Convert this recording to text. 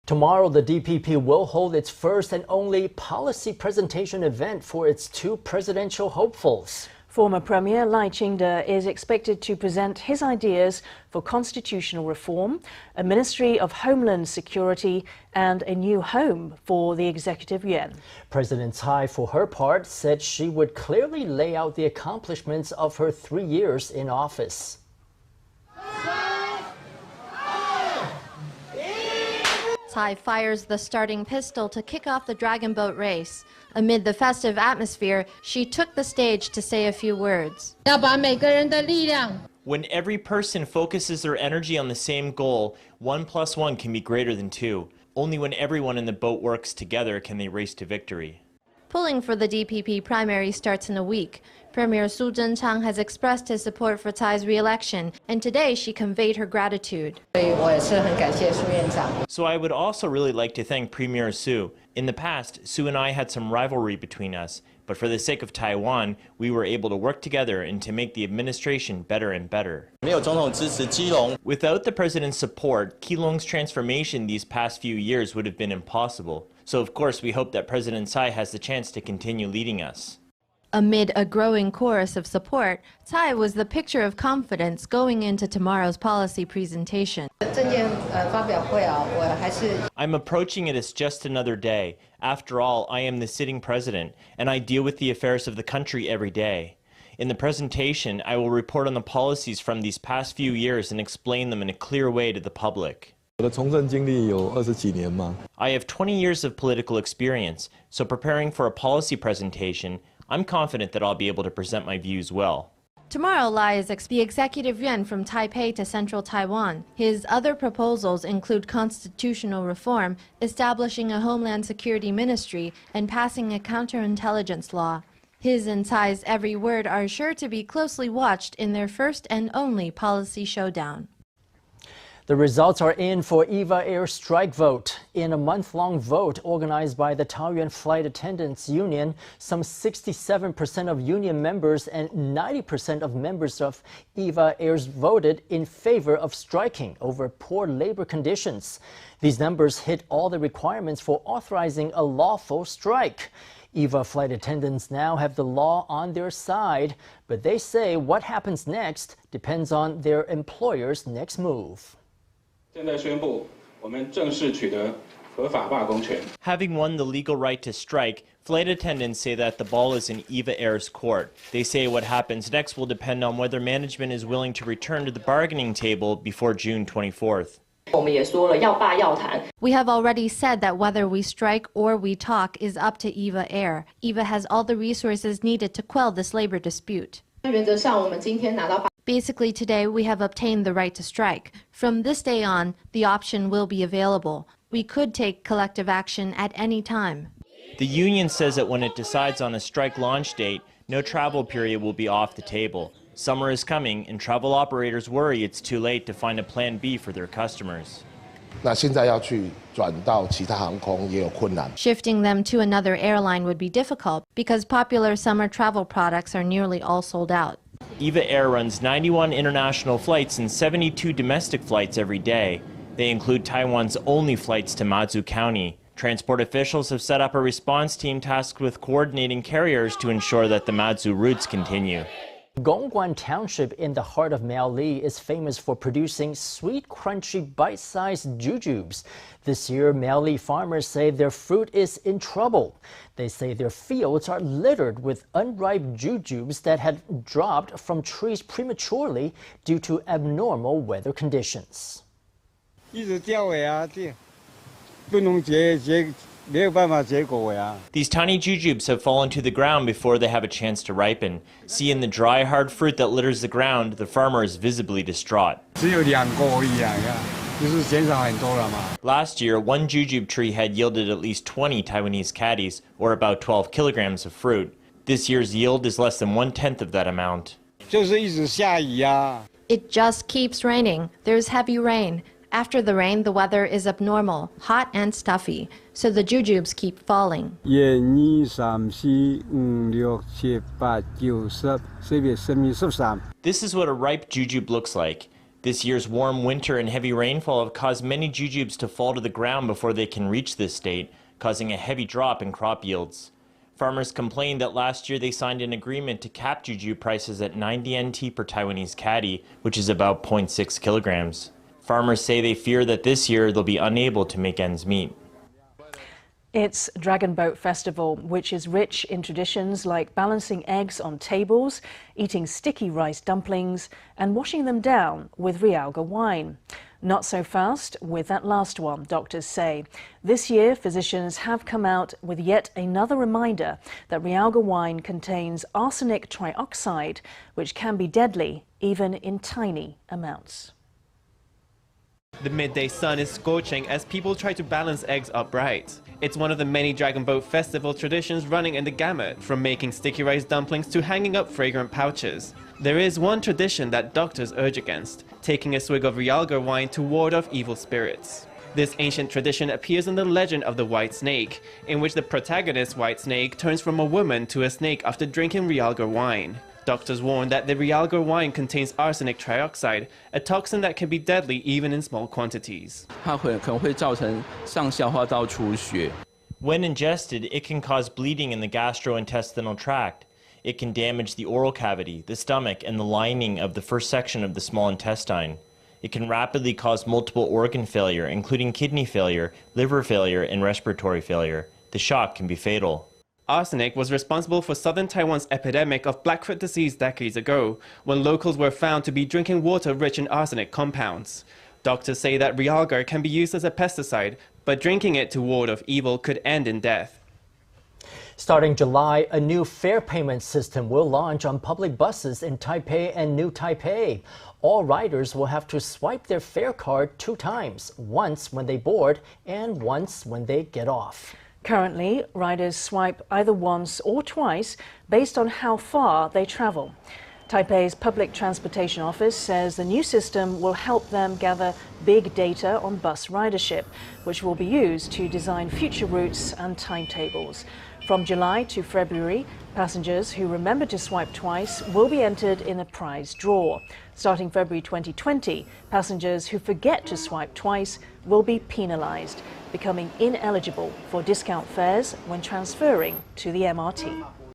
Tomorrow, the DPP will hold its first and only policy presentation event for its two presidential hopefuls. Former Premier Lai Ching-te is expected to present his ideas for constitutional reform, a Ministry of Homeland Security, and a new home for the Executive Yuan. President Tsai, for her part, said she would clearly lay out the accomplishments of her 3 years in office. Tsai fires the starting pistol to kick off the Dragonboat race. Amid the festive atmosphere, she took the stage to say a few words. When every person focuses their energy on the same goal, 1 + 1 can be greater than 2. Only when everyone in the boat works together can they race to victory. Polling for the DPP primary starts in a week. Premier Su Zhenchang has expressed his support for Tsai's re-election, and today she conveyed her gratitude. So I would also really like to thank Premier Su. In the past, Su and I had some rivalry between us, but for the sake of Taiwan, we were able to work together and to make the administration better and better. Without the president's support, Keelung's transformation these past few years would have been impossible. So of course we hope that President Tsai has the chance to continue leading us. Amid a growing chorus of support, Tsai was the picture of confidence going into tomorrow's policy presentation. I'm approaching it as just another day. After all, I am the sitting president, and I deal with the affairs of the country every day. In the presentation, I will report on the policies from these past few years and explain them in a clear way to the public. I have 20 years of political experience, so preparing for a policy presentation, I'm confident that I'll be able to present my views well. Tomorrow lies the Executive Yuan from Taipei to central Taiwan. His other proposals include constitutional reform, establishing a Homeland Security Ministry, and passing a counterintelligence law. His and Tsai's every word are sure to be closely watched in their first and only policy showdown. The results are in for EVA Air strike vote. In a month-long vote organized by the Taoyuan Flight Attendants Union, some 67% of union members and 90% of members of EVA Airs voted in favor of striking over poor labor conditions. These numbers hit all the requirements for authorizing a lawful strike. EVA flight attendants now have the law on their side, but they say what happens next depends on their employer's next move. Having won the legal right to strike, flight attendants say that the ball is in EVA Air's court. They say what happens next will depend on whether management is willing to return to the bargaining table before June 24th. We have already said that whether we strike or we talk is up to EVA Air. EVA has all the resources needed to quell this labor dispute. Basically, today we have obtained the right to strike. From this day on, the option will be available. We could take collective action at any time. The union says that when it decides on a strike launch date, no travel period will be off the table. Summer is coming, and travel operators worry it's too late to find a plan B for their customers. Shifting them to another airline would be difficult because popular summer travel products are nearly all sold out. EVA Air runs 91 international flights and 72 domestic flights every day. They include Taiwan's only flights to Mazu County. Transport officials have set up a response team tasked with coordinating carriers to ensure that the Mazu routes continue. Gongguan Township in the heart of Miaoli is famous for producing sweet, crunchy, bite-sized jujubes. This year, Miaoli farmers say their fruit is in trouble. They say their fields are littered with unripe jujubes that had dropped from trees prematurely due to abnormal weather conditions. These tiny jujubes have fallen to the ground before they have a chance to ripen. See, in the dry, hard fruit that litters the ground, the farmer is visibly distraught. Last year, one jujube tree had yielded at least 20 Taiwanese caddies, or about 12 kilograms of fruit. This year's yield is less than 1/10 of that amount. It just keeps raining. There's heavy rain. After the rain, the weather is abnormal, hot and stuffy, so the jujubes keep falling. This is what a ripe jujube looks like. This year's warm winter and heavy rainfall have caused many jujubes to fall to the ground before they can reach this state, causing a heavy drop in crop yields. Farmers complained that last year they signed an agreement to cap jujube prices at 90 NT per Taiwanese catty, which is about 0.6 kilograms. Farmers say they fear that this year they'll be unable to make ends meet. It's Dragonboat Festival, which is rich in traditions like balancing eggs on tables, eating sticky rice dumplings, and washing them down with Ryoga wine. Not so fast with that last one, doctors say. This year, physicians have come out with yet another reminder that Ryoga wine contains arsenic trioxide, which can be deadly even in tiny amounts. The midday sun is scorching as people try to balance eggs upright. It's one of the many Dragonboat Festival traditions running in the gamut, from making sticky rice dumplings to hanging up fragrant pouches. There is one tradition that doctors urge against, taking a swig of Ryoga wine to ward off evil spirits. This ancient tradition appears in the legend of the White Snake, in which the protagonist White Snake turns from a woman to a snake after drinking Ryoga wine. Doctors warn that the Ryoga wine contains arsenic trioxide, a toxin that can be deadly even in small quantities. When ingested, it can cause bleeding in the gastrointestinal tract. It can damage the oral cavity, the stomach, and the lining of the first section of the small intestine. It can rapidly cause multiple organ failure, including kidney failure, liver failure, and respiratory failure. The shock can be fatal. Arsenic was responsible for southern Taiwan's epidemic of Blackfoot disease decades ago, when locals were found to be drinking water rich in arsenic compounds. Doctors say that Ryoga can be used as a pesticide, but drinking it to ward off evil could end in death. Starting July, a new fare payment system will launch on public buses in Taipei and New Taipei. All riders will have to swipe their fare card 2 times, once when they board and once when they get off. Currently, riders swipe either once or twice based on how far they travel. Taipei's Public Transportation Office says the new system will help them gather big data on bus ridership, which will be used to design future routes and timetables. From July to February, passengers who remember to swipe twice will be entered in a prize draw. Starting February 2020, passengers who forget to swipe twice will be penalised, becoming ineligible for discount fares when transferring to the MRT.